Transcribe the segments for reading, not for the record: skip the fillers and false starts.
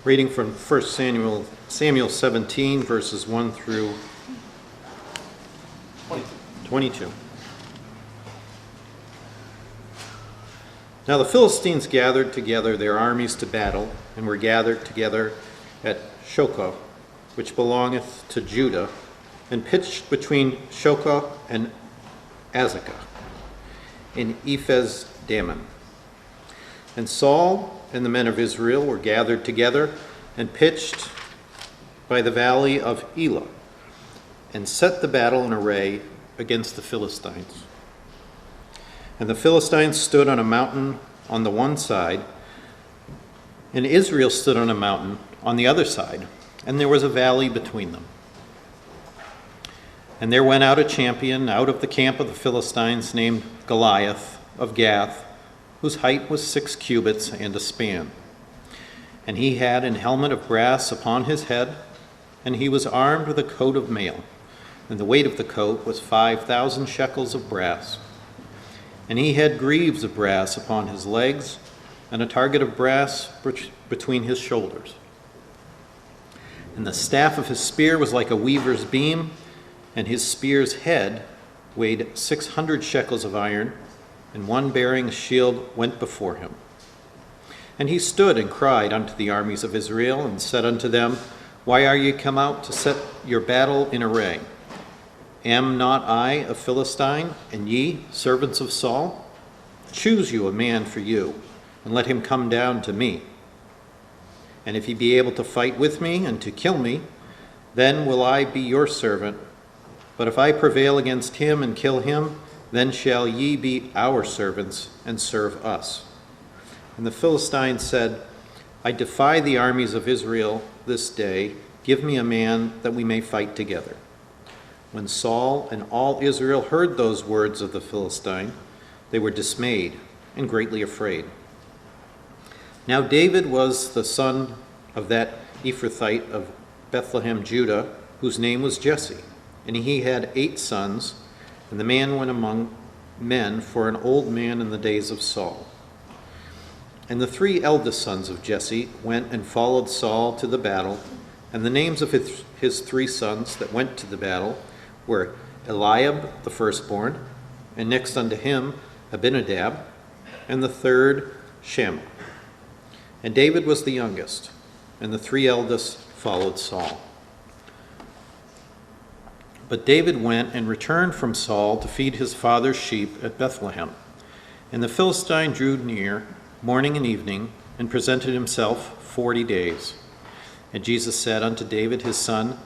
Reading from 1 Samuel 17, verses 1 through 22. Now the Philistines gathered together their armies to battle, and were gathered together at Shochoh, which belongeth to Judah, and pitched between Shochoh and Azekah in Ephes-dammim. And Saul and the men of Israel were gathered together and pitched by the valley of Elah, and set the battle in array against the Philistines. And the Philistines stood on a mountain on the one side, and Israel stood on a mountain on the other side, and there was a valley between them. And there went out a champion out of the camp of the Philistines named Goliath of Gath, whose height was 6 cubits and a span. And he had an helmet of brass upon his head, and he was armed with a coat of mail, and the weight of the coat was 5,000 shekels of brass. And he had greaves of brass upon his legs, and a target of brass between his shoulders. And the staff of his spear was like a weaver's beam, and his spear's head weighed 600 shekels of iron, and one bearing a shield went before him. And he stood and cried unto the armies of Israel, and said unto them, Why are ye come out to set your battle in array? Am not I a Philistine, and ye servants of Saul? Choose you a man for you, and let him come down to me. And if he be able to fight with me and to kill me, then will I be your servant. But if I prevail against him and kill him, then shall ye be our servants and serve us. And the Philistines said, I defy the armies of Israel this day. Give me a man that we may fight together. When Saul and all Israel heard those words of the Philistine, they were dismayed and greatly afraid. Now David was the son of that Ephrathite of Bethlehem, Judah, whose name was Jesse. And he had 8 sons, and the man went among men for an old man in the days of Saul. And the 3 eldest sons of Jesse went and followed Saul to the battle, and the names of his 3 sons that went to the battle were Eliab the firstborn, and next unto him Abinadab, and the third Shammah. And David was the youngest, and the 3 eldest followed Saul. But David went and returned from Saul to feed his father's sheep at Bethlehem. And the Philistine drew near morning and evening, and presented himself 40 days. And Jesus said unto David his son,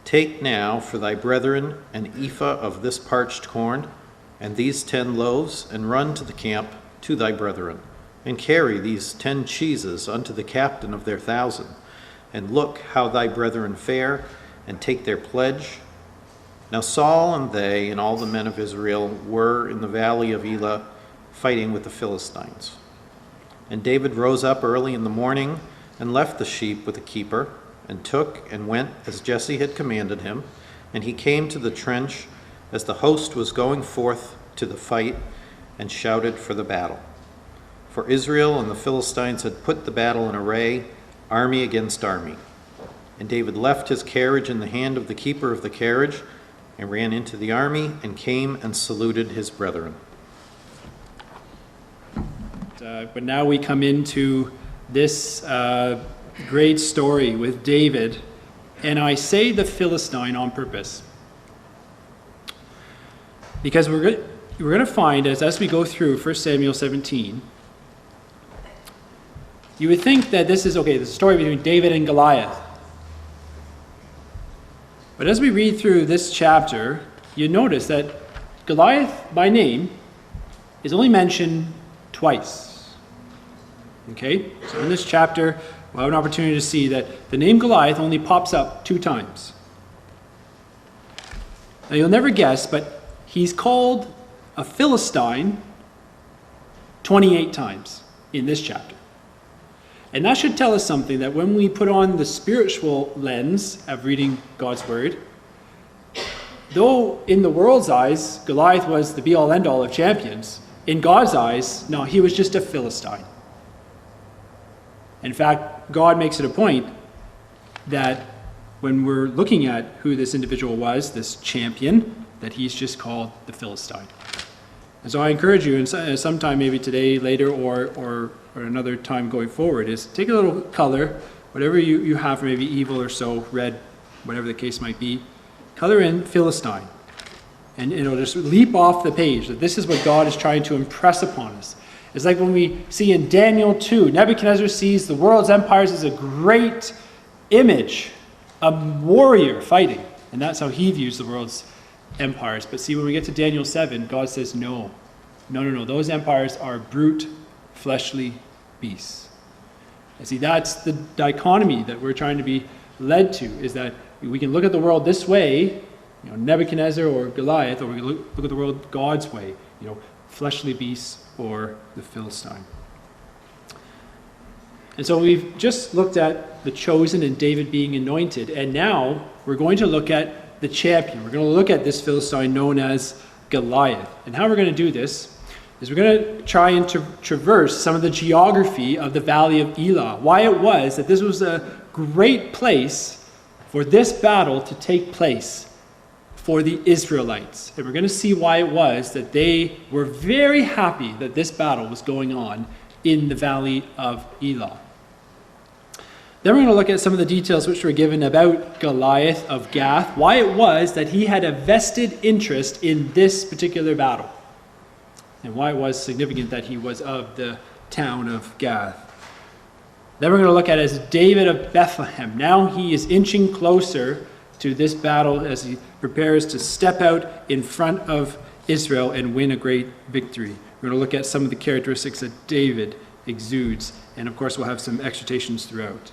Take now for thy brethren an ephah of this parched corn, and these 10 loaves, and run to the camp to thy brethren, and carry these 10 cheeses unto the captain of their 1,000, and look how thy brethren fare, and take their pledge. Now Saul and they and all the men of Israel were in the valley of Elah fighting with the Philistines. And David rose up early in the morning and left the sheep with a keeper, and took and went as Jesse had commanded him. And he came to the trench as the host was going forth to the fight, and shouted for the battle. For Israel and the Philistines had put the battle in array, army against army. And David left his carriage in the hand of the keeper of the carriage, and ran into the army, and came and saluted his brethren. But now we come into this great story with David, and I say the Philistine on purpose, because we're going to find as we go through 1 Samuel 17, you would think that this is the story between David and Goliath. But as we read through this chapter, you notice that Goliath by name is only mentioned twice. Okay? So in this chapter, we'll have an opportunity to see that the name Goliath only pops up 2 times. Now you'll never guess, but he's called a Philistine 28 times in this chapter. And that should tell us something, that when we put on the spiritual lens of reading God's word, though in the world's eyes, Goliath was the be-all, end-all of champions, in God's eyes, no, he was just a Philistine. In fact, God makes it a point that when we're looking at who this individual was, this champion, that he's just called the Philistine. And so I encourage you, and sometime maybe today, later, or another time going forward, is take a little color, whatever you have, maybe evil or so, red, whatever the case might be, color in Philistine. And it'll just leap off the page that this is what God is trying to impress upon us. It's like when we see in Daniel 2, Nebuchadnezzar sees the world's empires as a great image, a warrior fighting. And that's how he views the world's empires. But see, when we get to Daniel 7, God says, no. Those empires are brute, fleshly beasts. And see, that's the dichotomy that we're trying to be led to, is that we can look at the world this way, Nebuchadnezzar or Goliath, or we can look at the world God's way, fleshly beasts or the Philistine. And so we've just looked at the chosen and David being anointed, and now we're going to look at the champion. We're going to look at this Philistine known as Goliath. And how we're going to do this is we're going to try and traverse some of the geography of the Valley of Elah, why it was that this was a great place for this battle to take place for the Israelites. And we're going to see why it was that they were very happy that this battle was going on in the Valley of Elah. Then we're going to look at some of the details which were given about Goliath of Gath, why it was that he had a vested interest in this particular battle, and why it was significant that he was of the town of Gath. Then we're going to look at as David of Bethlehem. Now he is inching closer to this battle as he prepares to step out in front of Israel and win a great victory. We're going to look at some of the characteristics that David exudes, and of course we'll have some exhortations throughout.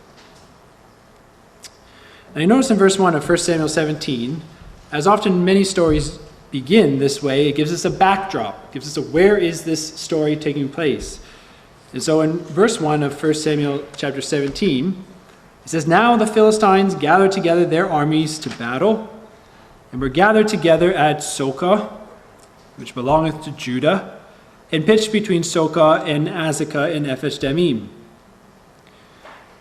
And you notice in verse 1 of 1 Samuel 17, as often many stories begin this way, it gives us a backdrop, it gives us a where is this story taking place. And so in verse 1 of 1 Samuel chapter 17, it says, "Now the Philistines gathered together their armies to battle, and were gathered together at Socoh, which belongeth to Judah, and pitched between Socoh and Azekah and Ephes-dammim.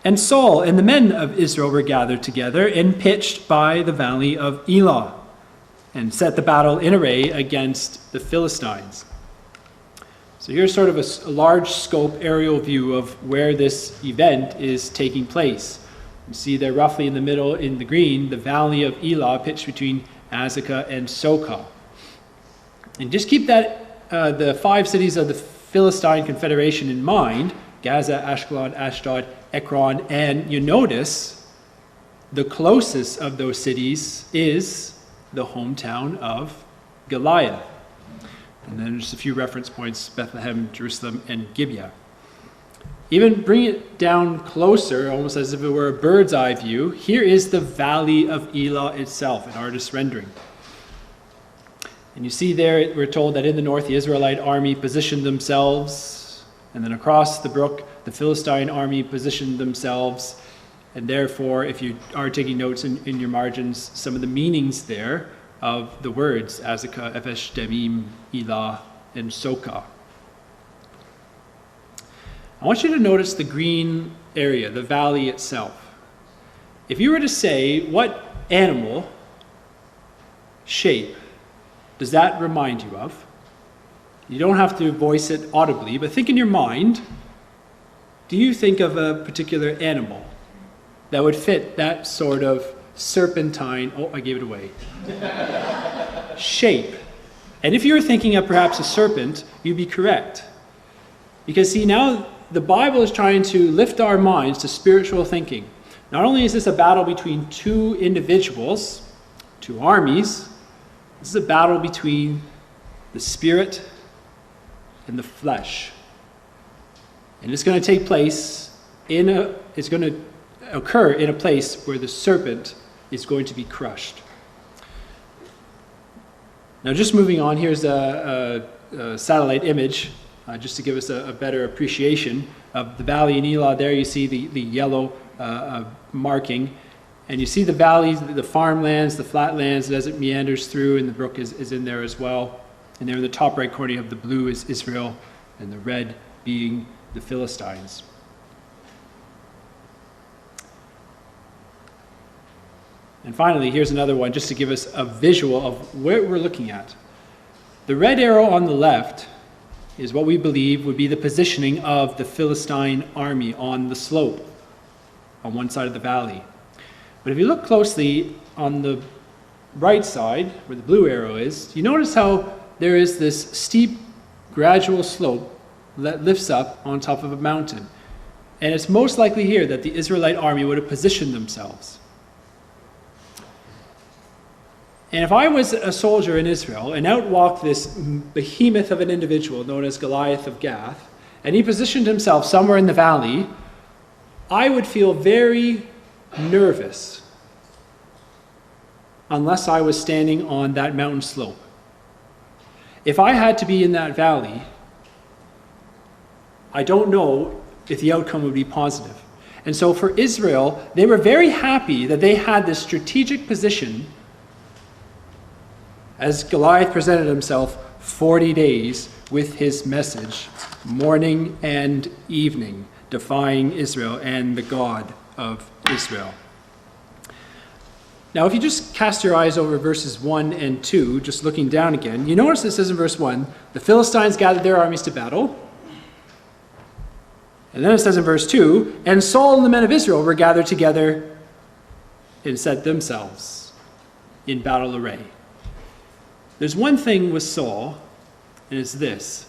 And Saul and the men of Israel were gathered together and pitched by the valley of Elah, and set the battle in array against the Philistines." So here's sort of a large scope aerial view of where this event is taking place. You see there roughly in the middle in the green, the valley of Elah pitched between Azekah and Socoh. And just keep that the 5 cities of the Philistine Confederation in mind, Gaza, Ashkelon, Ashdod, Ekron, and you notice the closest of those cities is the hometown of Goliath. And then just a few reference points, Bethlehem, Jerusalem, and Gibeah. Even bring it down closer, almost as if it were a bird's eye view, here is the valley of Elah itself, an artist's rendering. And you see there, we're told that in the north, the Israelite army positioned themselves, and then across the brook, the Philistine army positioned themselves. And therefore, if you are taking notes in your margins, some of the meanings there of the words, Azekah, Ephes-dammim, Elah, and Socoh. I want you to notice the green area, the valley itself. If you were to say, what animal, shape, does that remind you of? You don't have to voice it audibly, but think in your mind, do you think of a particular animal that would fit that sort of serpentine, oh, I gave it away, shape? And if you were thinking of perhaps a serpent, you'd be correct. Because see, now the Bible is trying to lift our minds to spiritual thinking. Not only is this a battle between 2 individuals, 2 armies, this is a battle between the spirit and the flesh. And it's going to take place it's going to occur in a place where the serpent is going to be crushed. Now just moving on, here's a satellite image, just to give us a better appreciation of the valley in Elah. There you see the yellow marking, and you see the valleys, the farmlands, the flatlands as it meanders through, and the brook is in there as well. And there in the top right corner of the blue is Israel, and the red being the Philistines. And finally, here's another one just to give us a visual of where we're looking at. The red arrow on the left is what we believe would be the positioning of the Philistine army on the slope on one side of the valley. But if you look closely on the right side, where the blue arrow is, you notice how there is this steep, gradual slope that lifts up on top of a mountain. And it's most likely here that the Israelite army would have positioned themselves. And if I was a soldier in Israel and out walked this behemoth of an individual known as Goliath of Gath, and he positioned himself somewhere in the valley, I would feel very nervous unless I was standing on that mountain slope. If I had to be in that valley, I don't know if the outcome would be positive. And so for Israel, they were very happy that they had this strategic position as Goliath presented himself 40 days with his message, morning and evening, defying Israel and the God of Israel. Now, if you just cast your eyes over verses 1 and 2, just looking down again, you notice it says in verse 1, the Philistines gathered their armies to battle. And then it says in verse 2, and Saul and the men of Israel were gathered together and set themselves in battle array. There's one thing with Saul, and it's this,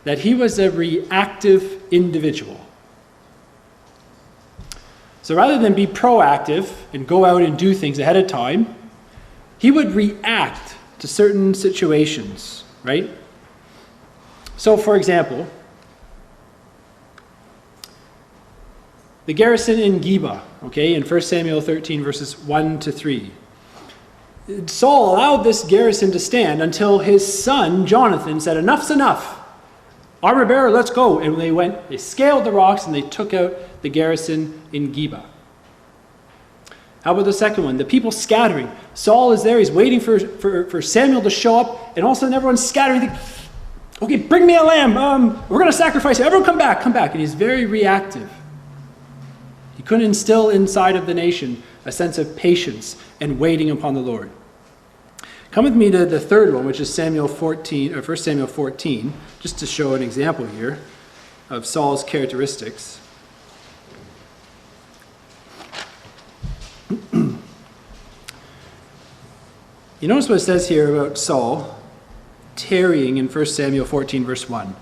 that he was a reactive individual. So rather than be proactive and go out and do things ahead of time, he would react to certain situations, right? So for example, the garrison in Geba, okay, in 1 Samuel 13, verses 1 to 3. Saul allowed this garrison to stand until his son, Jonathan, said, enough's enough. Armor bearer, let's go. And they scaled the rocks and they took out the garrison in Geba. How about the second one? The people scattering. Saul is there, he's waiting for Samuel to show up, and all of a sudden everyone's scattering. Okay, bring me a lamb. We're going to sacrifice it. Everyone come back. And he's very reactive. He couldn't instill inside of the nation a sense of patience and waiting upon the Lord. Come with me to the third one, which is 1 Samuel 14, just to show an example here of Saul's characteristics. You notice what it says here about Saul tarrying in 1 Samuel 14, verse 1.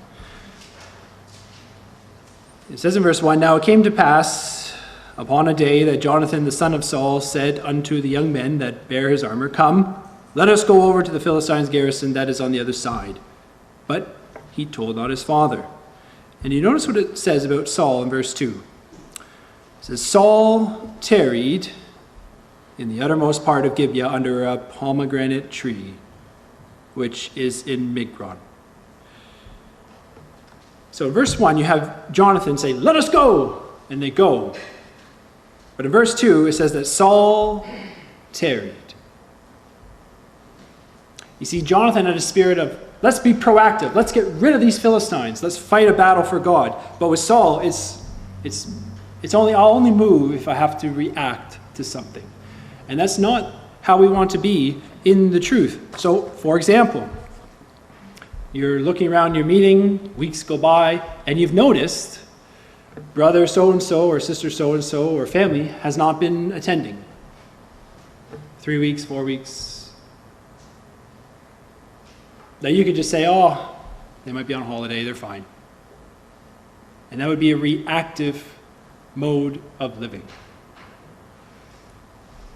It says in verse 1, now it came to pass upon a day that Jonathan the son of Saul said unto the young men that bare his armor, come, let us go over to the Philistines' garrison that is on the other side. But he told not his father. And you notice what it says about Saul in verse 2. It says, Saul tarried in the uttermost part of Gibeah under a pomegranate tree, which is in Migron. So in verse 1, you have Jonathan say, let us go, and they go. But in verse 2, it says that Saul tarried. You see, Jonathan had a spirit of, let's be proactive, let's get rid of these Philistines, let's fight a battle for God. But with Saul, I'll only move if I have to react to something. And that's not how we want to be in the truth. So, for example, you're looking around your meeting, weeks go by, and you've noticed brother so-and-so or sister so-and-so or family has not been attending. 3 weeks, 4 weeks. Now you could just say, oh, they might be on holiday, they're fine. And that would be a reactive mode of living.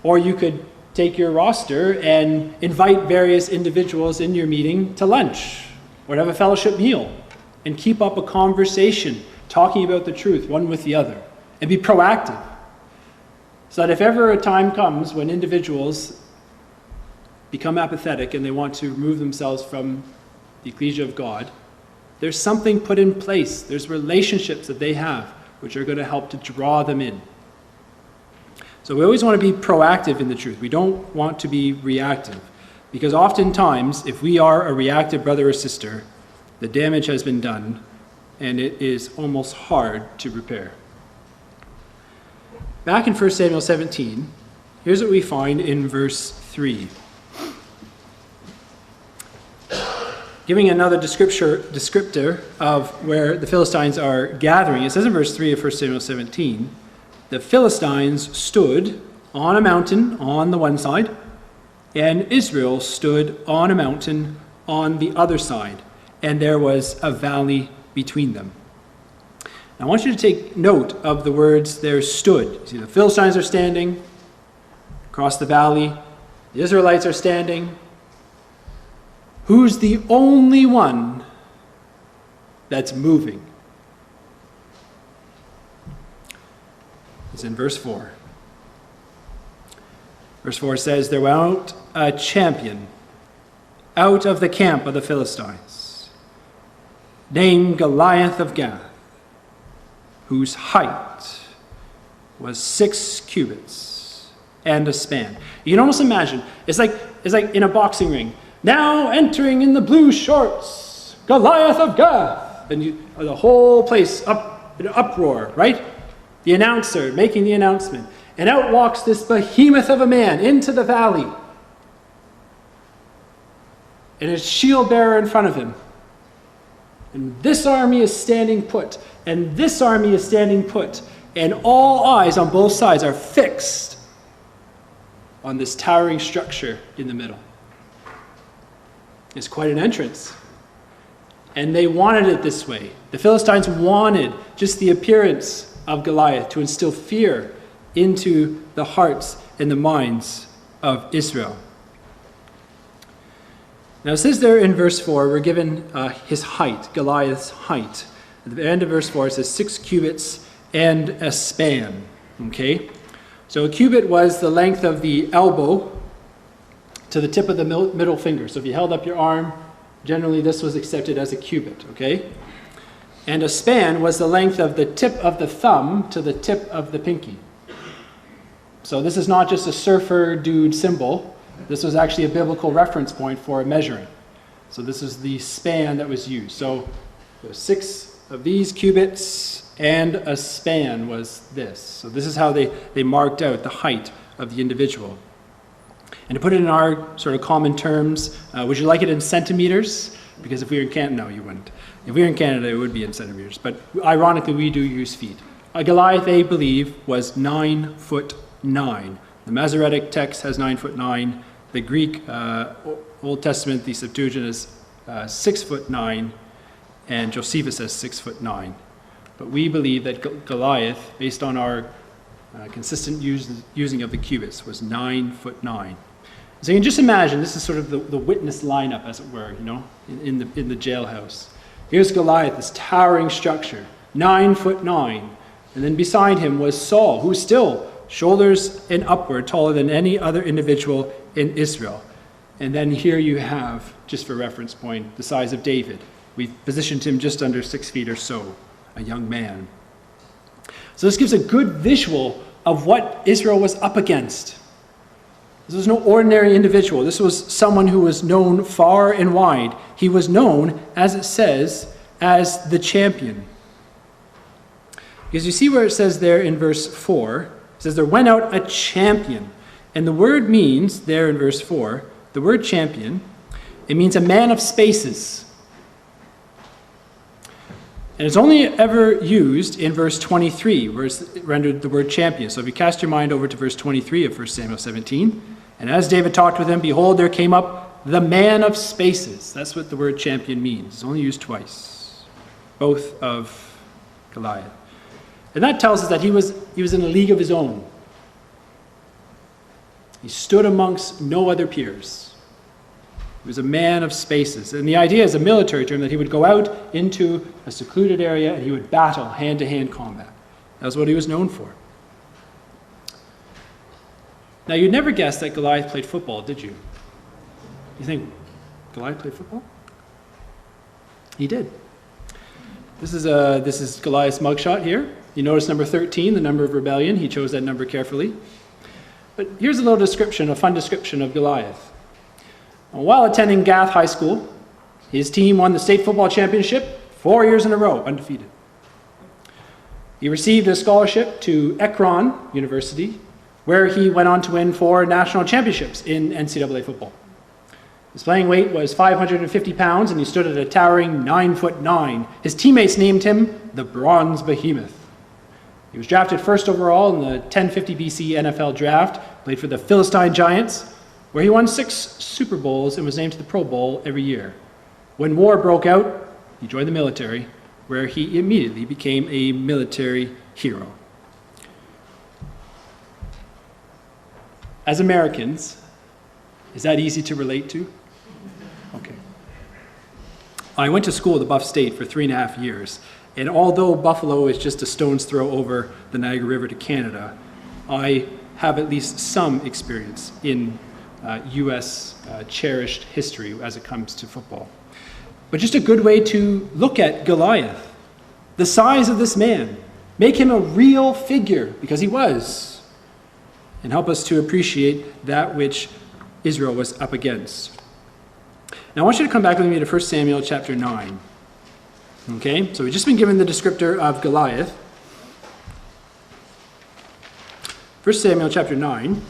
Or you could take your roster and invite various individuals in your meeting to lunch or to have a fellowship meal and keep up a conversation talking about the truth one with the other and be proactive so that if ever a time comes when individuals become apathetic and they want to remove themselves from the ecclesia of God, there's something put in place. There's relationships that they have which are going to help to draw them in. So we always want to be proactive in the truth. We don't want to be reactive. Because oftentimes, if we are a reactive brother or sister, the damage has been done, and it is almost hard to repair. Back in 1 Samuel 17, Here's what we find in verse 3. Giving another descriptor of where the Philistines are gathering. It says in verse 3 of 1 Samuel 17, the Philistines stood on a mountain on the one side, and Israel stood on a mountain on the other side, and there was a valley between them. Now, I want you to take note of the words there stood. See, the Philistines are standing across the valley. The Israelites are standing. Who's the only one that's moving? It's in verse 4. Verse 4 says, there went out a champion out of the camp of the Philistines, named Goliath of Gath, whose height was 6 cubits and a span. You can almost imagine, it's like in a boxing ring. Now entering in the blue shorts, Goliath of Gath. And the whole place up in an uproar, right? The announcer making the announcement. And out walks this behemoth of a man into the valley. And his shield bearer in front of him. And this army is standing put. And this army is standing put. And all eyes on both sides are fixed on this towering structure in the middle. It's quite an entrance. And they wanted it this way. The Philistines wanted just the appearance of Goliath to instill fear into the hearts and the minds of Israel. Now it says there in verse 4, we're given his height, Goliath's height. At the end of verse 4 it says 6 cubits and a span. Okay? So a cubit was the length of the elbow to the tip of the middle finger. So if you held up your arm, generally this was accepted as a cubit, okay? And a span was the length of the tip of the thumb to the tip of the pinky. So this is not just a surfer dude symbol. This was actually a biblical reference point for measuring. So this is the span that was used. So there's 6 of these cubits and a span was this. So this is how they marked out the height of the individual. And to put it in our sort of common terms, would you like it in centimeters? Because if we were in Canada, no, you wouldn't. If we were in Canada, it would be in centimeters. But ironically, we do use feet. Goliath, they believe, was 9'9". The Masoretic text has 9'9". The Greek Old Testament, the Septuagint, is 6'9", and Josephus says 6'9". But we believe that Goliath, based on our consistent using of the cubits, was 9'9". So you can just imagine, this is sort of the witness lineup, as it were, you know, in the jailhouse. Here's Goliath, this towering structure, 9'9". And then beside him was Saul, who's still shoulders and upward, taller than any other individual in Israel. And then here you have, just for reference point, the size of David. We've positioned him just under 6 feet or so, a young man. So this gives a good visual of what Israel was up against. This was no ordinary individual. This was someone who was known far and wide. He was known, as it says, as the champion. Because you see where it says there in verse 4, it says there went out a champion. And the word means, there in verse 4, the word champion, it means a man of spaces. And it's only ever used in verse 23, where it's rendered the word champion. So if you cast your mind over to verse 23 of 1 Samuel 17, and as David talked with him, behold, there came up the man of spaces. That's what the word champion means. It's only used twice, both of Goliath. And that tells us that he was in a league of his own. He stood amongst no other peers. He was a man of spaces. And the idea is a military term that he would go out into a secluded area and he would battle hand-to-hand combat. That was what he was known for. Now, you'd never guess that Goliath played football, did you? You think Goliath played football? He did. This is Goliath's mugshot here. You notice number 13, the number of rebellion. He chose that number carefully. But here's a little description, a fun description of Goliath. While attending Gath High School, his team won the state football championship 4 years in a row, undefeated. He received a scholarship to Ekron University where he went on to win 4 national championships in NCAA football. His playing weight was 550 pounds, and he stood at a towering 9'9". His teammates named him the Bronze Behemoth. He was drafted first overall in the 1050 BC NFL draft, played for the Philistine Giants, where he won 6 Super Bowls and was named to the Pro Bowl every year. When war broke out, he joined the military, where he immediately became a military hero. As Americans, is that easy to relate to? Okay. I went to school at the Buff State for 3.5 years, and although Buffalo is just a stone's throw over the Niagara River to Canada, I have at least some experience in U.S. cherished history as it comes to football. But just a good way to look at Goliath, the size of this man, make him a real figure, because he was, and help us to appreciate that which Israel was up against. Now I want you to come back with me to 1 Samuel chapter 9. Okay, so we've just been given the descriptor of Goliath. 1 Samuel chapter 9.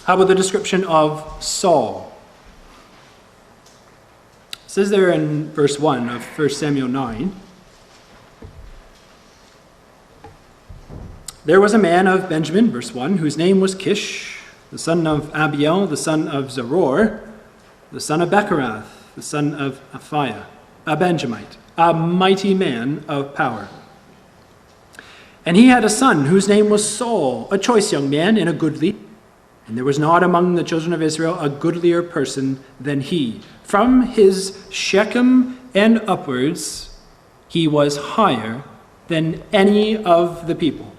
How about the description of Saul? It says there in verse 1 of 1 Samuel 9, there was a man of Benjamin, verse 1, whose name was Kish, the son of Abiel, the son of Zeror, the son of Becherath, the son of Aphiah, a Benjamite, a mighty man of power. And he had a son whose name was Saul, a choice young man and a goodly. And there was not among the children of Israel a goodlier person than he. From his Shechem and upwards, he was higher than any of the people.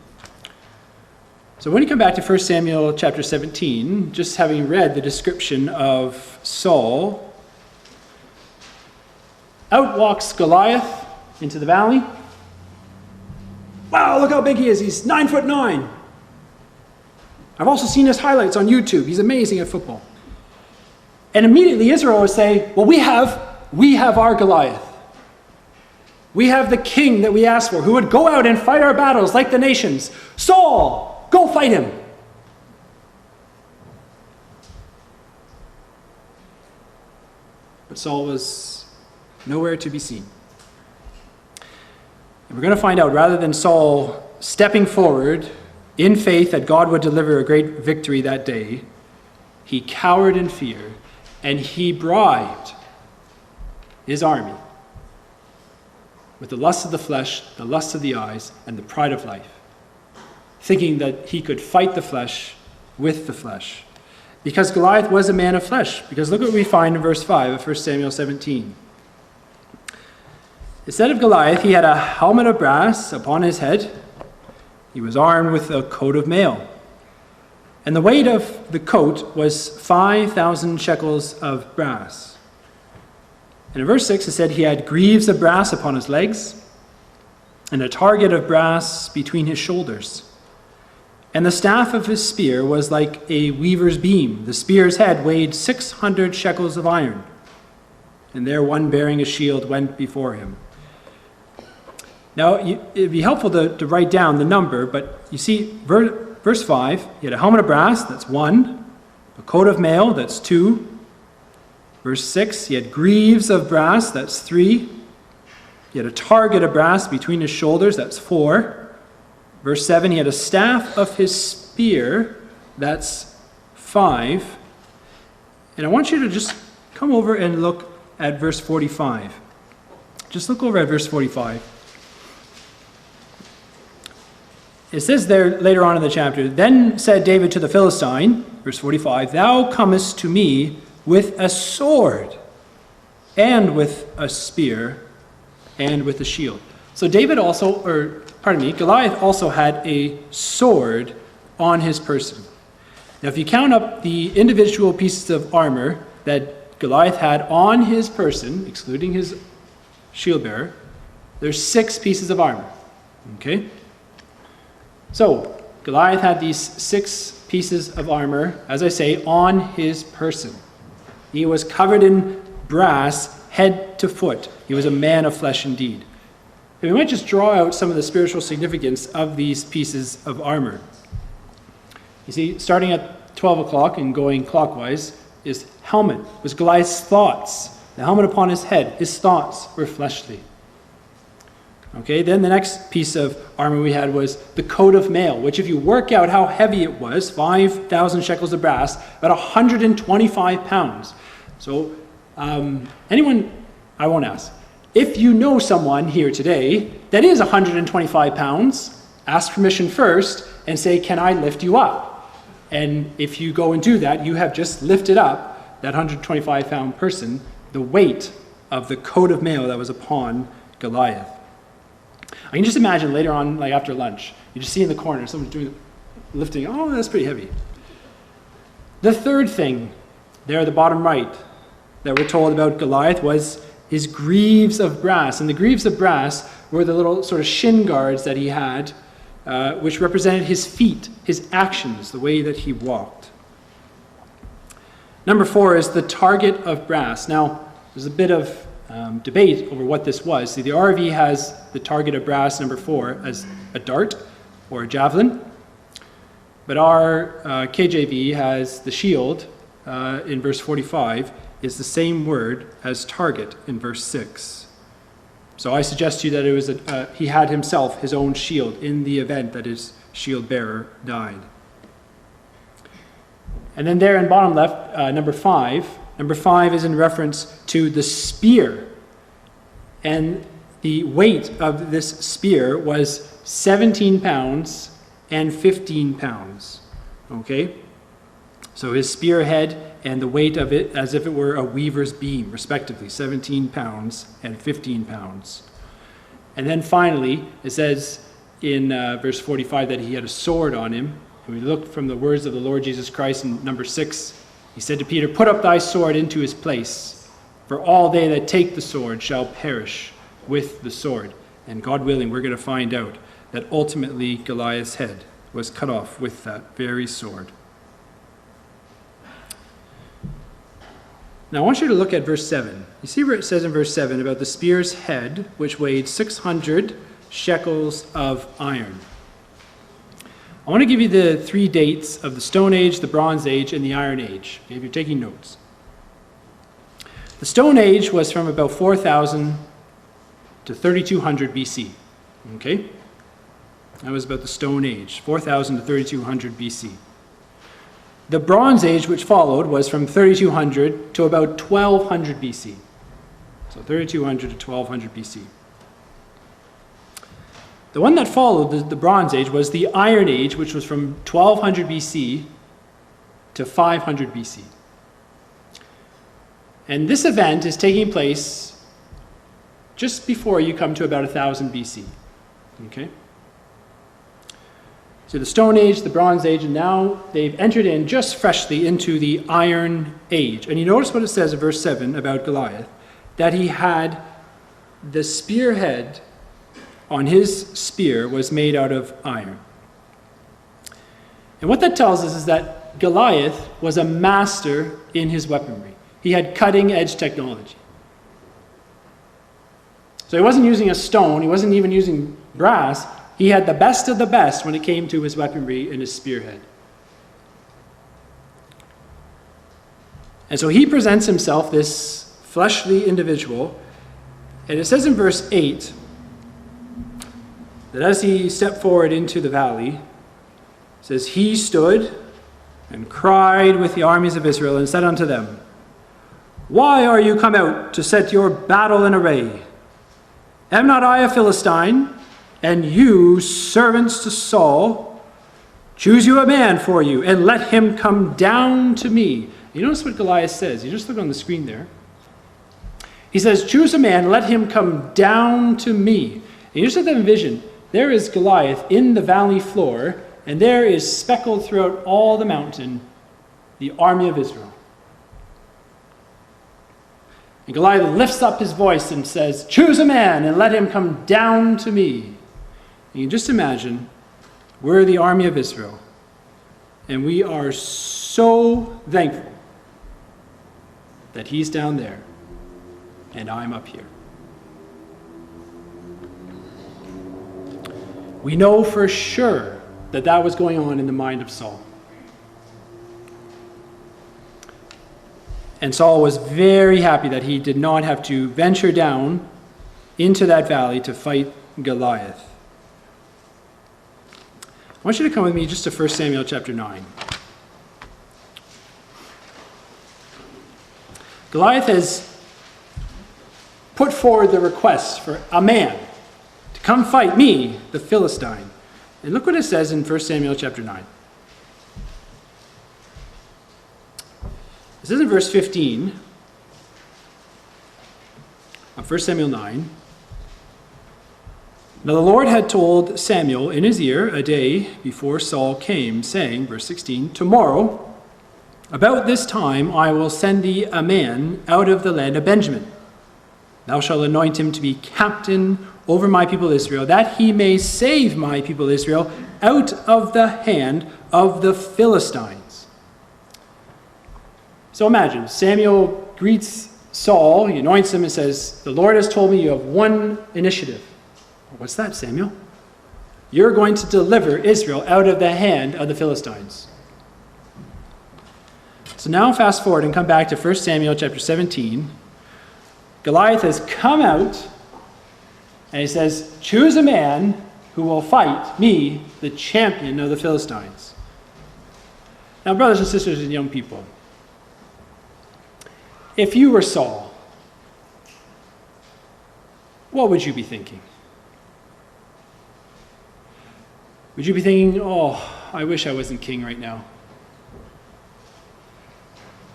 So when you come back to 1 Samuel chapter 17, just having read the description of Saul, out walks Goliath into the valley. Wow, look how big he is. He's 9'9". I've also seen his highlights on YouTube. He's amazing at football. And immediately Israel would say, well, we have our Goliath. We have the king that we asked for, who would go out and fight our battles like the nations. Saul, go fight him. But Saul was nowhere to be seen. And we're going to find out, rather than Saul stepping forward in faith that God would deliver a great victory that day, he cowered in fear, and he bribed his army with the lust of the flesh, the lust of the eyes, and the pride of life, thinking that he could fight the flesh with the flesh. Because Goliath was a man of flesh. Because look what we find in verse 5 of 1 Samuel 17. Instead of Goliath, he had a helmet of brass upon his head. He was armed with a coat of mail. And the weight of the coat was 5,000 shekels of brass. And in verse 6 it said he had greaves of brass upon his legs, and a target of brass between his shoulders. And the staff of his spear was like a weaver's beam. The spear's head weighed 600 shekels of iron. And there one bearing a shield went before him. Now, it'd be helpful to write down the number, but you see, verse 5, he had a helmet of brass, that's 1. A coat of mail, that's 2. Verse 6, he had greaves of brass, that's 3. He had a target of brass between his shoulders, that's 4. Verse 7, he had a staff of his spear, that's 5. And I want you to just come over and look at verse 45. Just look over at verse 45. It says there later on in the chapter, then said David to the Philistine, verse 45, thou comest to me with a sword, and with a spear, and with a shield. So Goliath also had a sword on his person. Now if you count up the individual pieces of armor that Goliath had on his person, excluding his shield bearer, there's 6 pieces of armor. Okay? So, Goliath had these 6 pieces of armor, as I say, on his person. He was covered in brass, head to foot. He was a man of flesh indeed. And we might just draw out some of the spiritual significance of these pieces of armor. You see, starting at 12 o'clock and going clockwise, his helmet was Goliath's thoughts. The helmet upon his head, his thoughts were fleshly. Okay, then the next piece of armor we had was the coat of mail, which if you work out how heavy it was, 5,000 shekels of brass, about 125 pounds. So anyone, I won't ask, if you know someone here today that is 125 pounds, ask permission first and say, can I lift you up? And if you go and do that, you have just lifted up that 125-pound person, the weight of the coat of mail that was upon Goliath. I can just imagine later on, like after lunch, you just see in the corner someone's doing lifting. Oh, that's pretty heavy. The third thing there at the bottom right that we're told about Goliath was his greaves of brass. And the greaves of brass were the little sort of shin guards that he had, which represented his feet, his actions, the way that he walked. Number 4 is the target of brass. Now, there's a bit of debate over what this was. See, the RV has the target of brass, number 4, as a dart or a javelin. But our KJV has the shield in verse 45 is the same word as target in verse 6. So I suggest to you that it was he had himself his own shield in the event that his shield bearer died. And then there in bottom left, number 5. Number 5 is in reference to the spear. And the weight of this spear was 17 pounds and 15 pounds. Okay? So his spearhead and the weight of it as if it were a weaver's beam, respectively, 17 pounds and 15 pounds. And then finally, it says in verse 45 that he had a sword on him. And we look from the words of the Lord Jesus Christ in number 6. He said to Peter, "Put up thy sword into his place, for all they that take the sword shall perish with the sword." And God willing, we're going to find out that ultimately Goliath's head was cut off with that very sword. Now I want you to look at verse 7. You see where it says in verse 7 about the spear's head, which weighed 600 shekels of iron. I want to give you the 3 dates of the Stone Age, the Bronze Age, and the Iron Age, if you're taking notes. The Stone Age was from about 4,000 to 3,200 BC. Okay? That was about the Stone Age, 4,000 to 3,200 BC. The Bronze Age, which followed, was from 3,200 to about 1,200 BC. So 3,200 to 1,200 BC. The one that followed the Bronze Age was the Iron Age, which was from 1200 BC to 500 BC. And this event is taking place just before you come to about 1000 BC. Okay? So the Stone Age, the Bronze Age, and now they've entered in just freshly into the Iron Age. And you notice what it says in verse 7 about Goliath, that he had the spearhead on his spear was made out of iron. And what that tells us is that Goliath was a master in his weaponry. He had cutting-edge technology. So he wasn't using a stone, he wasn't even using brass. He had the best of the best when it came to his weaponry and his spearhead. And so he presents himself, this fleshly individual, and it says in verse 8, that as he stepped forward into the valley, it says, "He stood and cried with the armies of Israel and said unto them, Why are you come out to set your battle in array? Am not I a Philistine, and you servants to Saul? Choose you a man for you, and let him come down to me." You notice what Goliath says. You just look on the screen there. He says, "Choose a man, let him come down to me." And you just have to envision, there is Goliath in the valley floor, and there is speckled throughout all the mountain the army of Israel. And Goliath lifts up his voice and says, "Choose a man and let him come down to me." And you just imagine, we're the army of Israel, and we are so thankful that he's down there and I'm up here. We know for sure that that was going on in the mind of Saul. And Saul was very happy that he did not have to venture down into that valley to fight Goliath. I want you to come with me just to 1 Samuel chapter 9. Goliath has put forward the request for a man to come fight me, the Philistine. And look what it says in 1 Samuel chapter 9. It says in verse 15 of 1 Samuel 9, "Now the Lord had told Samuel in his ear a day before Saul came, saying," verse 16, "Tomorrow, about this time, I will send thee a man out of the land of Benjamin. Thou shalt anoint him to be captain over my people Israel, that he may save my people Israel out of the hand of the Philistines." So imagine, Samuel greets Saul, he anoints him and says, "The Lord has told me you have one initiative." "What's that, Samuel?" "You're going to deliver Israel out of the hand of the Philistines." So now fast forward and come back to 1 Samuel chapter 17. Goliath has come out and he says, "Choose a man who will fight me, the champion of the Philistines." Now, brothers and sisters and young people, if you were Saul, what would you be thinking? Would you be thinking, "Oh, I wish I wasn't king right now"?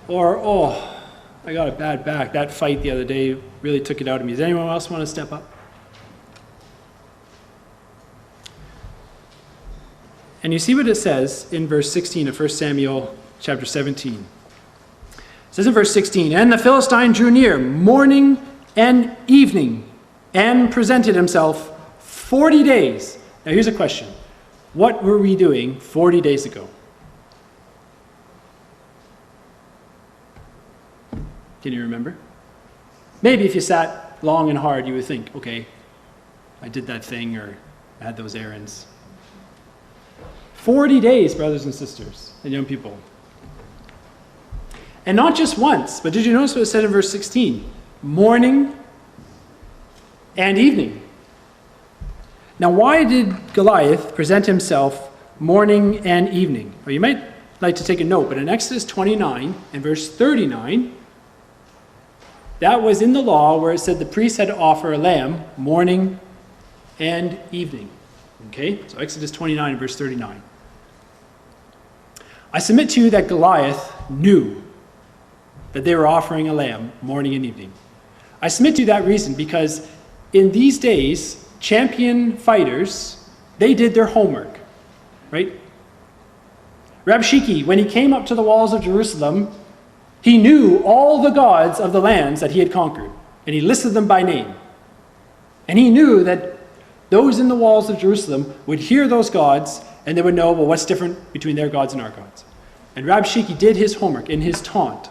Or, "Oh, I got a bad back. That fight the other day really took it out of me. Does anyone else want to step up?" And you see what it says in verse 16 of 1 Samuel chapter 17. It says in verse 16, "And the Philistine drew near morning and evening and presented himself 40 days. Now here's a question. What were we doing 40 days ago? Can you remember? Maybe if you sat long and hard, you would think, okay, I did that thing or I had those errands. 40 days, brothers and sisters and young people. And not just once, but did you notice what it said in verse 16? Morning and evening. Now, why did Goliath present himself morning and evening? Well, you might like to take a note, but in Exodus 29 and verse 39, that was in the law where it said the priest had to offer a lamb morning and evening. Okay, so Exodus 29 and verse 39. I submit to you that Goliath knew that they were offering a lamb morning and evening. I submit to you that reason because in these days, champion fighters, they did their homework, right? Rabshakeh, when he came up to the walls of Jerusalem, he knew all the gods of the lands that he had conquered, and he listed them by name. And he knew that those in the walls of Jerusalem would hear those gods, and they would know, well, what's different between their gods and our gods? And Rabshakeh did his homework in his taunt.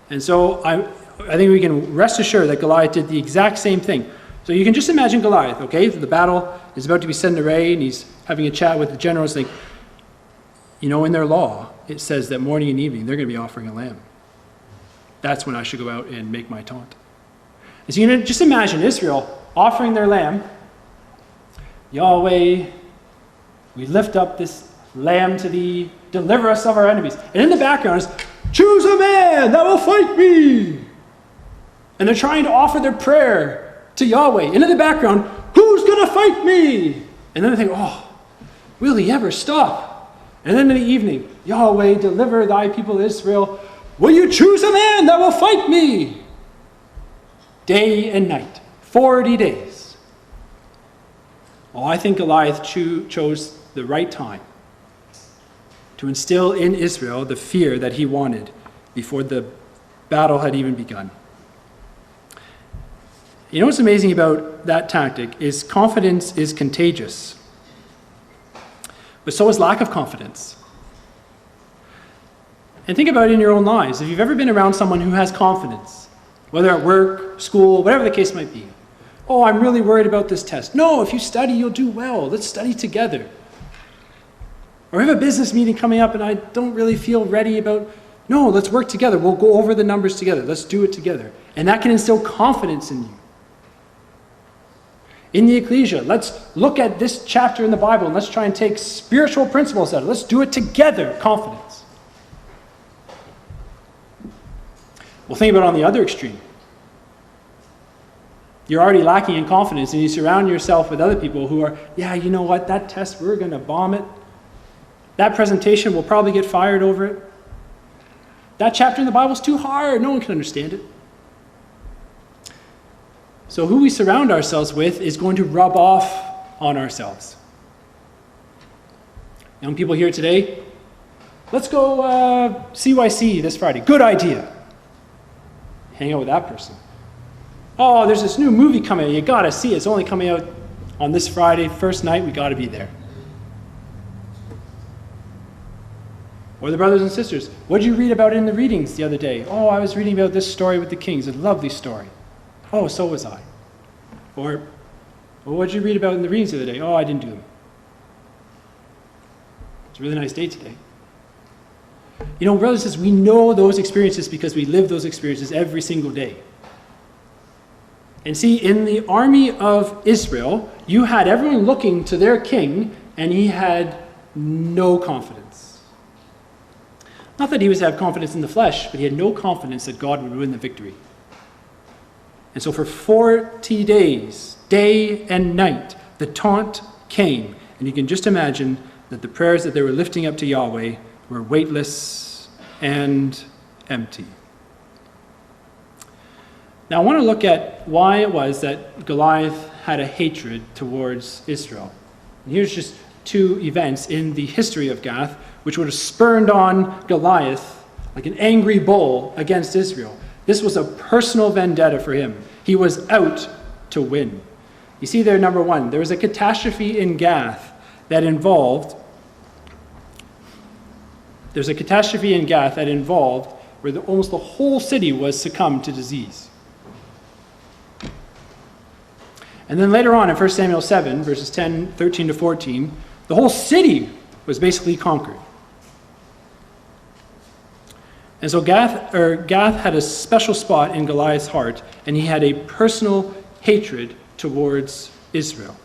And so I think we can rest assured that Goliath did the exact same thing. So you can just imagine Goliath, okay? The battle is about to be set in array, and he's having a chat with the generals, like, you know, in their law, it says that morning and evening they're going to be offering a lamb. That's when I should go out and make my taunt. And so you can just imagine Israel offering their lamb. Yahweh, we lift up this lamb to thee, deliver us of our enemies. And in the background is, choose a man that will fight me. And they're trying to offer their prayer to Yahweh. And in the background, who's going to fight me? And then they think, oh, will he ever stop? And then in the evening, Yahweh, deliver thy people Israel. Will you choose a man that will fight me? Day and night, 40 days. Well, I think Goliath chose the right time to instill in Israel the fear that he wanted before the battle had even begun. You know what's amazing about that tactic is confidence is contagious. But so is lack of confidence. And think about it in your own lives. If you've ever been around someone who has confidence, whether at work, school, whatever the case might be. Oh, I'm really worried about this test. No, if you study, you'll do well. Let's study together. Or I have a business meeting coming up and I don't really feel ready about No, let's work together. We'll go over the numbers together. Let's do it together. And that can instill confidence in you. In the ecclesia, let's look at this chapter in the Bible and let's try and take spiritual principles out of it. Let's do it together. Confidence. Well, think about it on the other extreme. You're already lacking in confidence and you surround yourself with other people who are, yeah, you know what, that test, we're going to bomb it. That presentation, we'll probably get fired over it. That chapter in the Bible is too hard. No one can understand it. So who we surround ourselves with is going to rub off on ourselves. Young people here today, let's go CYC this Friday. Good idea. Hang out with that person. Oh, there's this new movie coming out. You got to see it. It's only coming out on this Friday, first night. We got to be there. Or the brothers and sisters. What did you read about in the readings the other day? Oh, I was reading about this story with the kings. A lovely story. Oh, so was I. Or, well, what did you read about in the readings the other day? Oh, I didn't do them. It's a really nice day today. You know, brothers and sisters, we know those experiences because we live those experiences every single day. And see, in the army of Israel, you had everyone looking to their king, and he had no confidence. Not that he was to have confidence in the flesh, but he had no confidence that God would win the victory. And so for 40 days, day and night, the taunt came. And you can just imagine that the prayers that they were lifting up to Yahweh were weightless and empty. Now I want to look at why it was that Goliath had a hatred towards Israel. And here's just two events in the history of Gath, which would have spurned on Goliath like an angry bull against Israel. This was a personal vendetta for him. He was out to win. You see there, number one, there was a catastrophe in Gath that involved where almost the whole city was succumbed to disease. And then later on in 1 Samuel 7, verses 13 to 14, the whole city was basically conquered. And so Gath had a special spot in Goliath's heart, and he had a personal hatred towards Israel.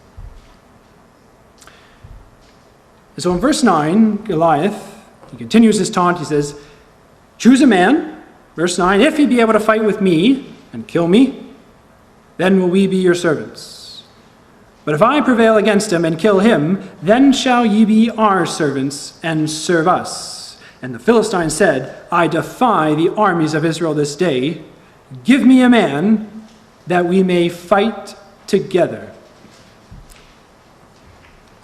And so in verse 9, Goliath, he continues his taunt. He says, choose a man, verse 9, if he be able to fight with me and kill me, then will we be your servants. But if I prevail against him and kill him, then shall ye be our servants and serve us. And the Philistine said, I defy the armies of Israel this day. Give me a man that we may fight together.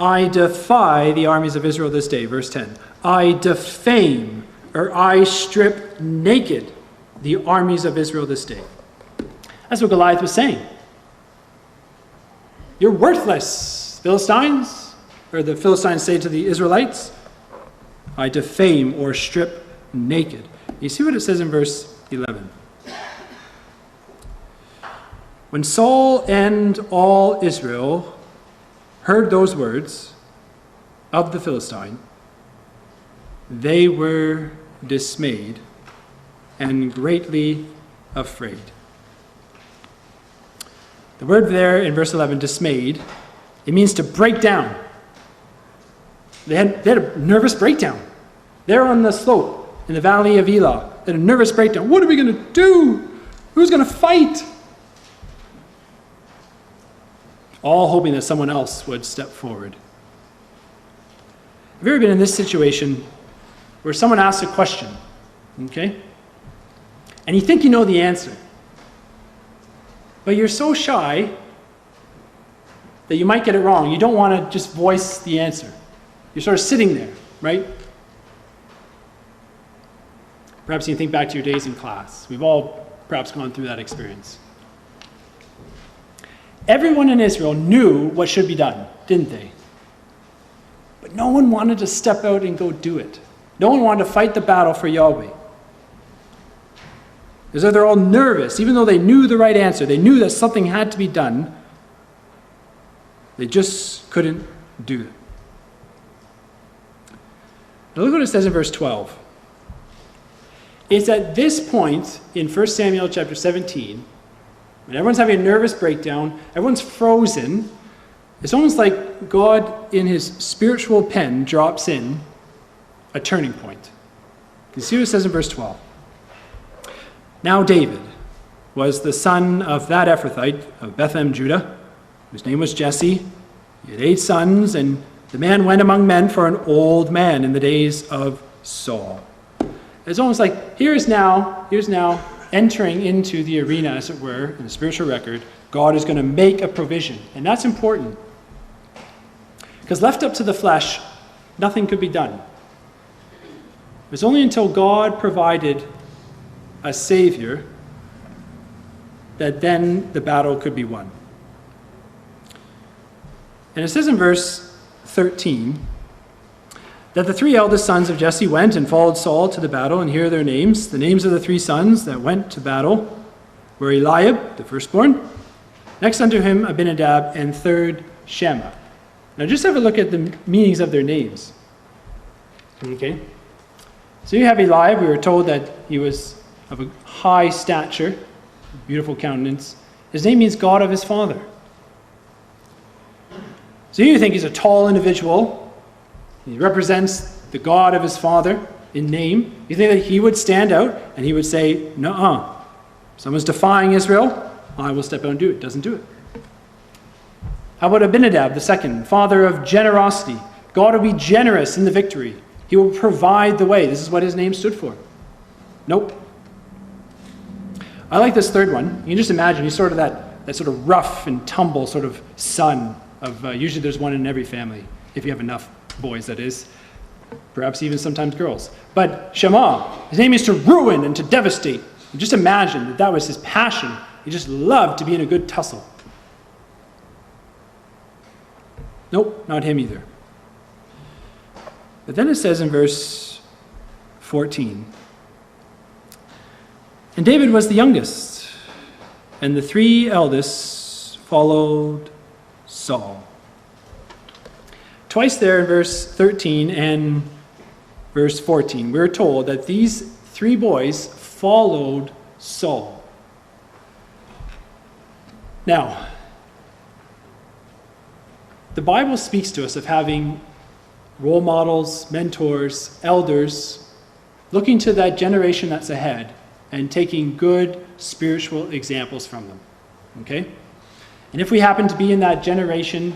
I defy the armies of Israel this day. Verse 10. I defame, or I strip naked the armies of Israel this day. That's what Goliath was saying. You're worthless, Philistines. Or the Philistines say to the Israelites, I defame or strip naked. You see what it says in verse 11. When Saul and all Israel heard those words of the Philistine, they were dismayed and greatly afraid. The word there in verse 11, dismayed, it means to break down. They had a nervous breakdown. They're on the slope in the valley of Elah. They had a nervous breakdown. What are we going to do? Who's going to fight? All hoping that someone else would step forward. Have you ever been in this situation where someone asks a question, okay? And you think you know the answer, but you're so shy that you might get it wrong. You don't want to just voice the answer. You're sort of sitting there, right? Perhaps you think back to your days in class. We've all perhaps gone through that experience. Everyone in Israel knew what should be done, didn't they? But no one wanted to step out and go do it. No one wanted to fight the battle for Yahweh. As though they're all nervous, even though they knew the right answer. They knew that something had to be done. They just couldn't do it. Now look what it says in verse 12. It's at this point in 1 Samuel chapter 17, when everyone's having a nervous breakdown, everyone's frozen. It's almost like God, in his spiritual pen, drops in a turning point. You see what it says in verse 12. Now David was the son of that Ephrathite of Bethlehem, Judah, whose name was Jesse. He had 8 sons, and the man went among men for an old man in the days of Saul. It's almost like here's now entering into the arena, as it were, in the spiritual record. God is going to make a provision, and that's important. Because left up to the flesh, nothing could be done. It was only until God provided a Savior that then the battle could be won. And it says in verse 13 that the 3 eldest sons of Jesse went and followed Saul to the battle, and here are their names. The names of the 3 sons that went to battle were Eliab, the firstborn, next unto him Abinadab, and third Shammah. Now just have a look at the meanings of their names. Okay? So you have Eliab. We were told that he was of a high stature, beautiful countenance. His name means God of his father. So you think he's a tall individual. He represents the God of his father in name. You think that he would stand out and he would say, "Nuh-uh. Someone's defying Israel, I will step out and do it." Doesn't do it. How about Abinadab, the second, father of generosity? God will be generous in the victory. He will provide the way. This is what his name stood for. Nope. I like this third one. You can just imagine he's sort of that sort of rough and tumble sort of son of, usually there's one in every family, if you have enough boys, that is. Perhaps even sometimes girls. But Shammah, his name is to ruin and to devastate. And just imagine that was his passion. He just loved to be in a good tussle. Nope, not him either. But then it says in verse 14, and David was the youngest, and the 3 eldest followed Saul. Twice there in verse 13 and verse 14, we're told that these 3 boys followed Saul. Now, the Bible speaks to us of having role models, mentors, elders, looking to that generation that's ahead and taking good spiritual examples from them. Okay? And if we happen to be in that generation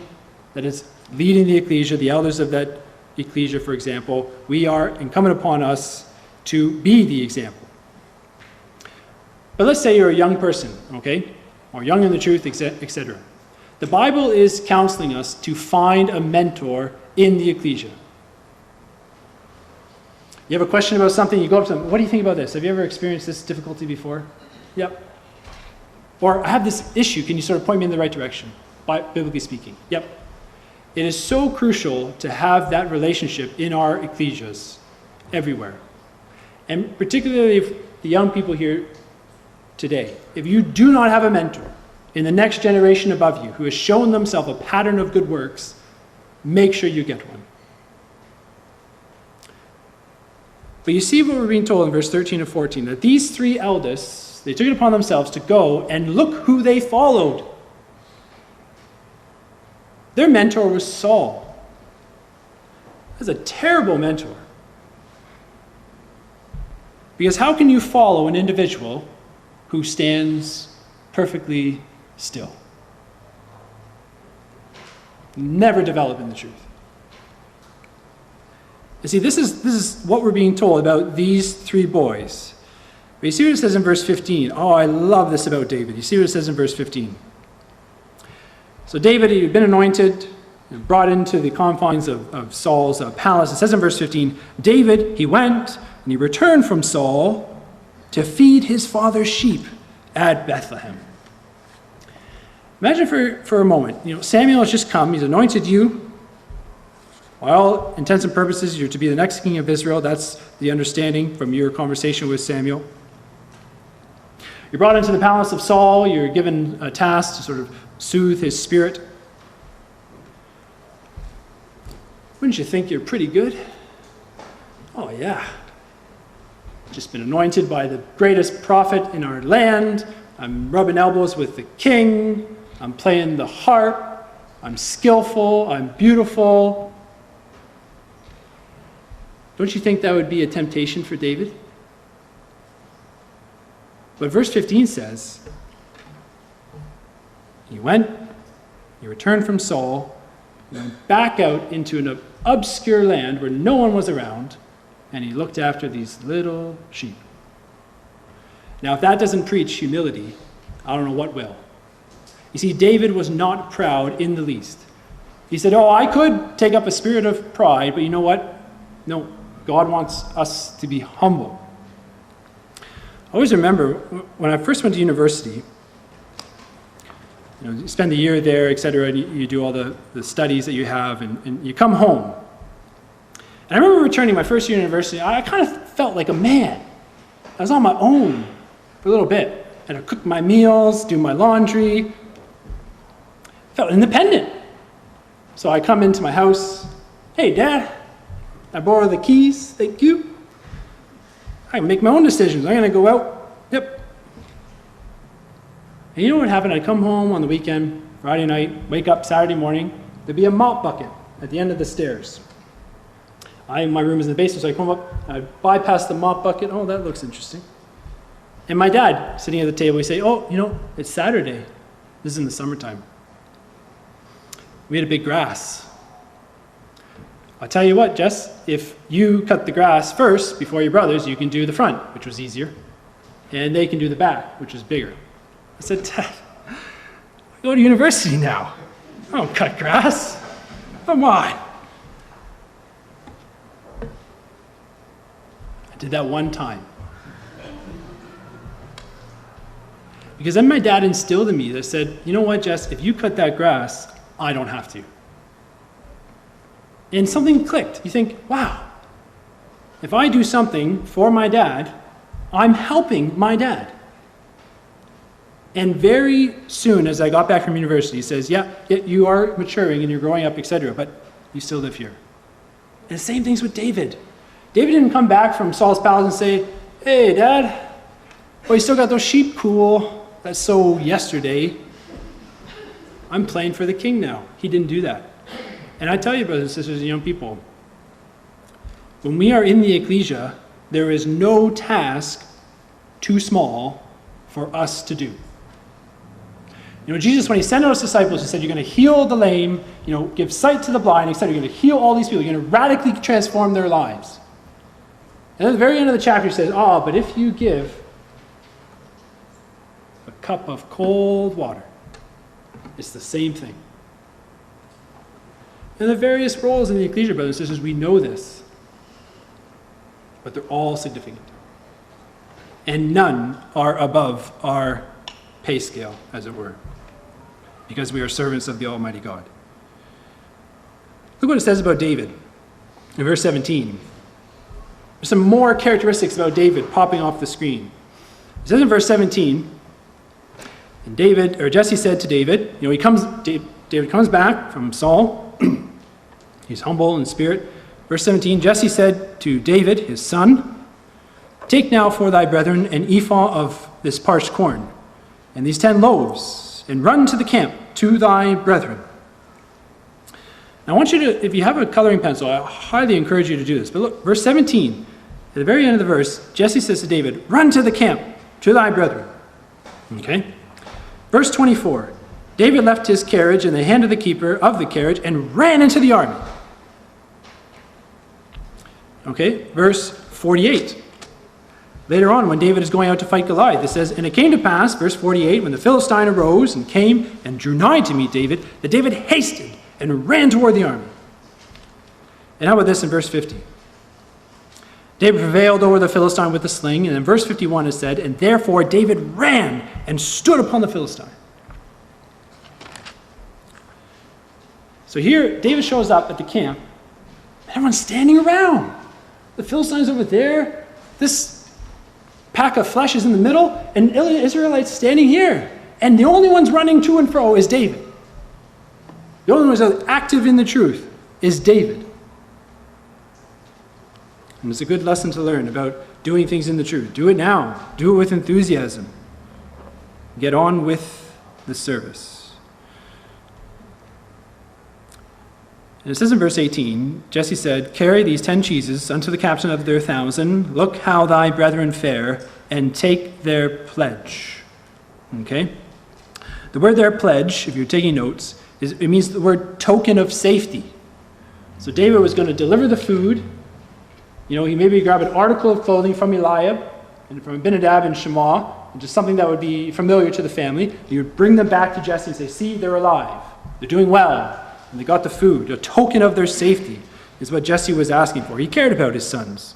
that is leading the ecclesia, the elders of that ecclesia, for example, we are incumbent upon us to be the example. But let's say you're a young person, okay? Or young in the truth, etc. The Bible is counseling us to find a mentor in the ecclesia. You have a question about something, you go up to them, what do you think about this? Have you ever experienced this difficulty before? Yep. Or I have this issue, can you sort of point me in the right direction? Biblically speaking. Yep. It is so crucial to have that relationship in our ecclesias everywhere. And particularly if the young people here today, if you do not have a mentor in the next generation above you who has shown themselves a pattern of good works, make sure you get one. But you see what we're being told in verse 13 and 14, that these 3 eldest, they took it upon themselves to go and look who they followed. Their mentor was Saul. That's a terrible mentor. Because how can you follow an individual who stands perfectly still? Never develop in the truth. You see, this is what we're being told about these 3 boys. But you see what it says in verse 15. Oh, I love this about David. You see what it says in verse 15. So David, he had been anointed and brought into the confines of Saul's palace. It says in verse 15, David, he went and he returned from Saul to feed his father's sheep at Bethlehem. Imagine for a moment, Samuel has just come, he's anointed you. By all intents and purposes, you're to be the next king of Israel. That's the understanding from your conversation with Samuel. You're brought into the palace of Saul. You're given a task to sort of soothe his spirit. Wouldn't you think you're pretty good? Oh, yeah. just been anointed by the greatest prophet in our land. I'm rubbing elbows with the king. I'm playing the harp. I'm skillful. I'm beautiful. Don't you think that would be a temptation for David? But verse 15 says, he went, he returned from Saul, he went back out into an obscure land where no one was around, and he looked after these little sheep. Now, if that doesn't preach humility, I don't know what will. You see, David was not proud in the least. He said, I could take up a spirit of pride, but you know what? No, God wants us to be humble. I always remember when I first went to university, you spend a year there, etc., and you do all the studies that you have, and you come home. And I remember returning my first year in university, I kind of felt like a man. I was on my own for a little bit. I had to cook my meals, do my laundry. I felt independent. So I come into my house, hey, Dad, I borrow the keys, thank you. I can make my own decisions. I'm going to go out. Yep. And you know what happened? I'd come home on the weekend, Friday night, wake up Saturday morning, there'd be a mop bucket at the end of the stairs. My room is in the basement, so I come up, I bypass the mop bucket. Oh, that looks interesting. And my dad, sitting at the table, he'd say, it's Saturday. This is in the summertime. We had a big grass. I'll tell you what, Jess, if you cut the grass first before your brothers, you can do the front, which was easier, and they can do the back, which was bigger. I said, Dad, I go to university now. I don't cut grass. Come on. I did that one time. Because then my dad instilled in me that said, you know what, Jess, if you cut that grass, I don't have to. And something clicked. You think, wow, if I do something for my dad, I'm helping my dad. And very soon, as I got back from university, he says, yeah, you are maturing and you're growing up, etc., but you still live here. And the same thing's with David. David didn't come back from Saul's palace and say, hey, Dad, you still got those sheep? Cool. That's so yesterday. I'm playing for the king now. He didn't do that. And I tell you, brothers and sisters and young people, when we are in the ecclesia, there is no task too small for us to do. Jesus, when he sent out his disciples, he said, you're going to heal the lame, give sight to the blind, etc. You're going to heal all these people. You're going to radically transform their lives. And at the very end of the chapter, he says, but if you give a cup of cold water, it's the same thing. And the various roles in the ecclesia, brothers and sisters, we know this. But they're all significant. And none are above our pay scale, as it were. Because we are servants of the Almighty God. Look what it says about David in verse 17. There's some more characteristics about David popping off the screen. It says in verse 17, and Jesse said to David, David comes back from Saul. He's humble in spirit. Verse 17, Jesse said to David, his son, take now for thy brethren an ephah of this parched corn, and these 10 loaves, and run to the camp to thy brethren. Now I want you to, if you have a coloring pencil, I highly encourage you to do this. But look, verse 17, at the very end of the verse, Jesse says to David, run to the camp to thy brethren. Okay? Verse 24, David left his carriage in the hand of the keeper of the carriage and ran into the army. Okay, verse 48. Later on, when David is going out to fight Goliath, it says, and it came to pass, verse 48, when the Philistine arose and came and drew nigh to meet David, that David hasted and ran toward the army. And how about this in verse 50? David prevailed over the Philistine with the sling, and in verse 51 it said, and therefore David ran and stood upon the Philistine. So here, David shows up at the camp, and everyone's standing around. The Philistine's over there, this pack of flesh is in the middle, and Israelites standing here. And the only ones running to and fro is David. The only one who's active in the truth is David. And it's a good lesson to learn about doing things in the truth. Do it now. Do it with enthusiasm. Get on with the service. And it says in verse 18, Jesse said, "Carry these 10 cheeses unto the captain of their 1,000. Look how thy brethren fare, and take their pledge." Okay? The word there, pledge, if you're taking notes, it means the word token of safety. So David was going to deliver the food. He maybe grab an article of clothing from Eliab and from Abinadab and Shammah, and just something that would be familiar to the family. He would bring them back to Jesse and say, "See, they're alive. They're doing well. And they got the food." A token of their safety is what Jesse was asking for. He cared about his sons,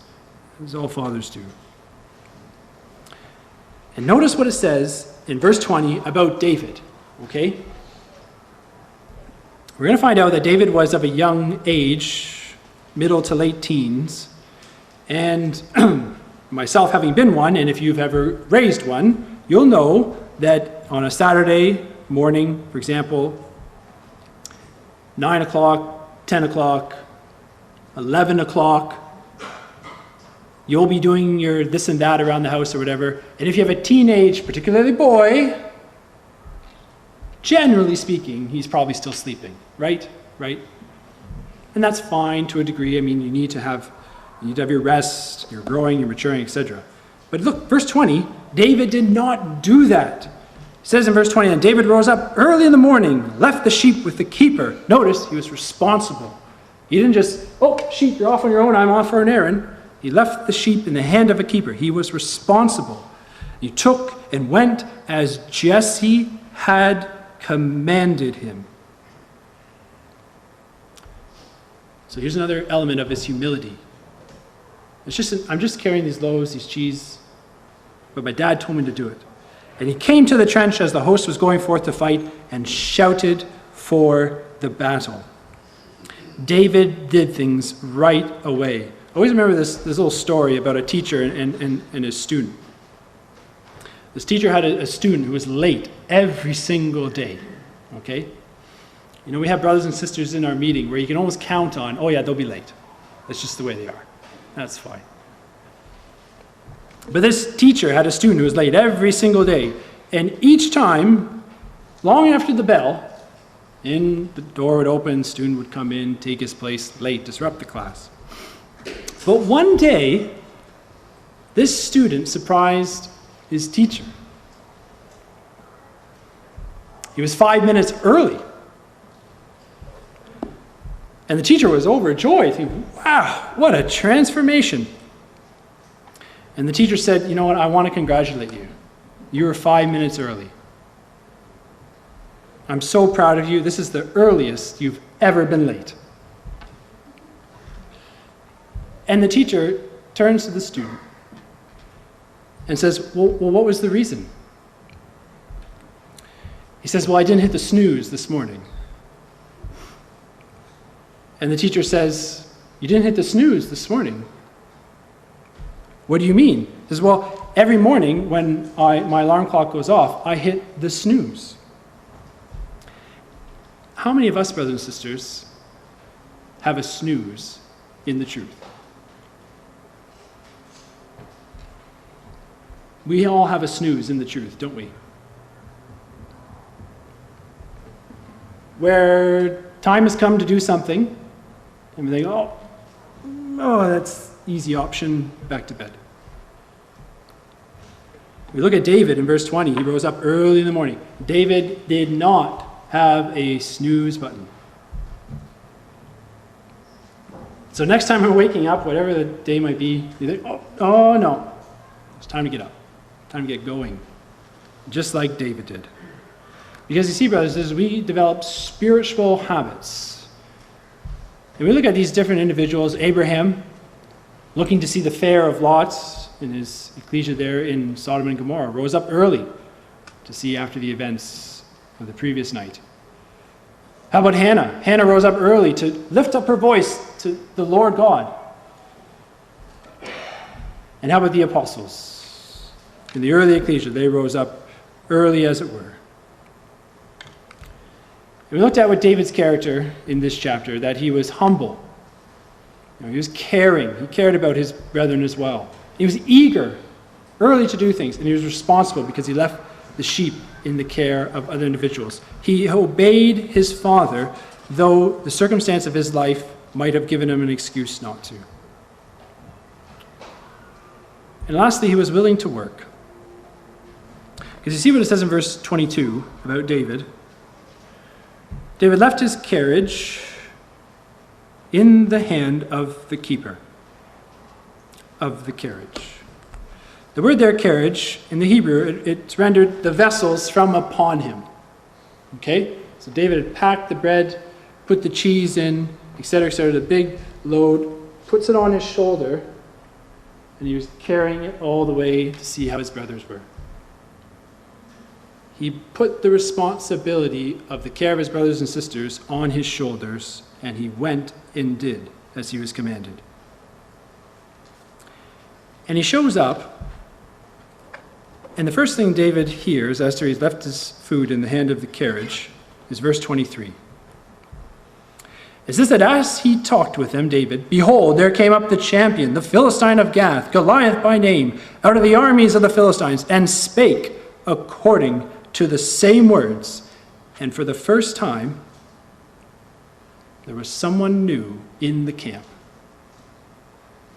as all fathers do. And notice what it says in verse 20 about David, okay? We're going to find out that David was of a young age, middle to late teens, and myself having been one, and if you've ever raised one, you'll know that on a Saturday morning, for example, 9 o'clock, 10 o'clock, 11 o'clock, you'll be doing your this and that around the house or whatever. And if you have a teenage, particularly boy, generally speaking, he's probably still sleeping, right? Right? And that's fine to a degree. I mean, you need to have your rest, you're growing, you're maturing, etc. But look, verse 20, David did not do that. It says in verse 20, "And David rose up early in the morning, left the sheep with the keeper." Notice, he was responsible. He didn't just, "Oh, sheep, you're off on your own, I'm off for an errand." He left the sheep in the hand of a keeper. He was responsible. He took and went as Jesse had commanded him. So here's another element of his humility. I'm just carrying these loaves, these cheese, but my dad told me to do it. And he came to the trench as the host was going forth to fight and shouted for the battle. David did things right away. I always remember this little story about a teacher and his student. This teacher had a student who was late every single day, okay? We have brothers and sisters in our meeting where you can almost count on, oh yeah, they'll be late. That's just the way they are. That's fine. But this teacher had a student who was late every single day, and each time, long after the bell, the door would open, student would come in, take his place late, disrupt the class. But one day, this student surprised his teacher. He was 5 minutes early. And the teacher was overjoyed, thinking, "Wow, what a transformation." And the teacher said, "You know what, I want to congratulate you. You were 5 minutes early. I'm so proud of you. This is the earliest you've ever been late." And the teacher turns to the student and says, well, what was the reason? He says, "Well, I didn't hit the snooze this morning." And the teacher says, "You didn't hit the snooze this morning? What do you mean?" He says, "Well, every morning when my alarm clock goes off, I hit the snooze." How many of us, brothers and sisters, have a snooze in the truth? We all have a snooze in the truth, don't we? Where time has come to do something, and we think, oh, that's easy option, back to bed. We look at David in verse 20. He rose up early in the morning. David did not have a snooze button. So next time we're waking up, whatever the day might be, you think, oh no, it's time to get up. Time to get going, just like David did. Because you see, brothers, as we develop spiritual habits, and we look at these different individuals, Abraham, looking to see the fare of Lot in his ecclesia there in Sodom and Gomorrah, rose up early to see after the events of the previous night. How about Hannah? Hannah rose up early to lift up her voice to the Lord God. And how about the apostles? In the early ecclesia, they rose up early, as it were. And we looked at what David's character in this chapter, that he was humble. He was caring. He cared about his brethren as well. He was eager, early to do things, and he was responsible because he left the sheep in the care of other individuals. He obeyed his father, though the circumstance of his life might have given him an excuse not to. And lastly, he was willing to work. Because you see what it says in verse 22 about David. David left his carriage in the hand of the keeper of the carriage. The word there, carriage, in the Hebrew, it's rendered the vessels from upon him. Okay? So David had packed the bread, put the cheese in, etc., the big load, puts it on his shoulder, and he was carrying it all the way to see how his brothers were. He put the responsibility of the care of his brothers and sisters on his shoulders, and he went and did as he was commanded. And he shows up, and the first thing David hears after he's left his food in the hand of the carriage is verse 23. It says that as he talked with them, David, behold, there came up the champion, the Philistine of Gath, Goliath by name, out of the armies of the Philistines, and spake according to the same words. And for the first time, there was someone new in the camp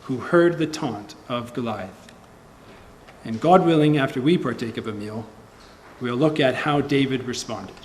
who heard the taunt of Goliath. And God willing, after we partake of a meal, we'll look at how David responded.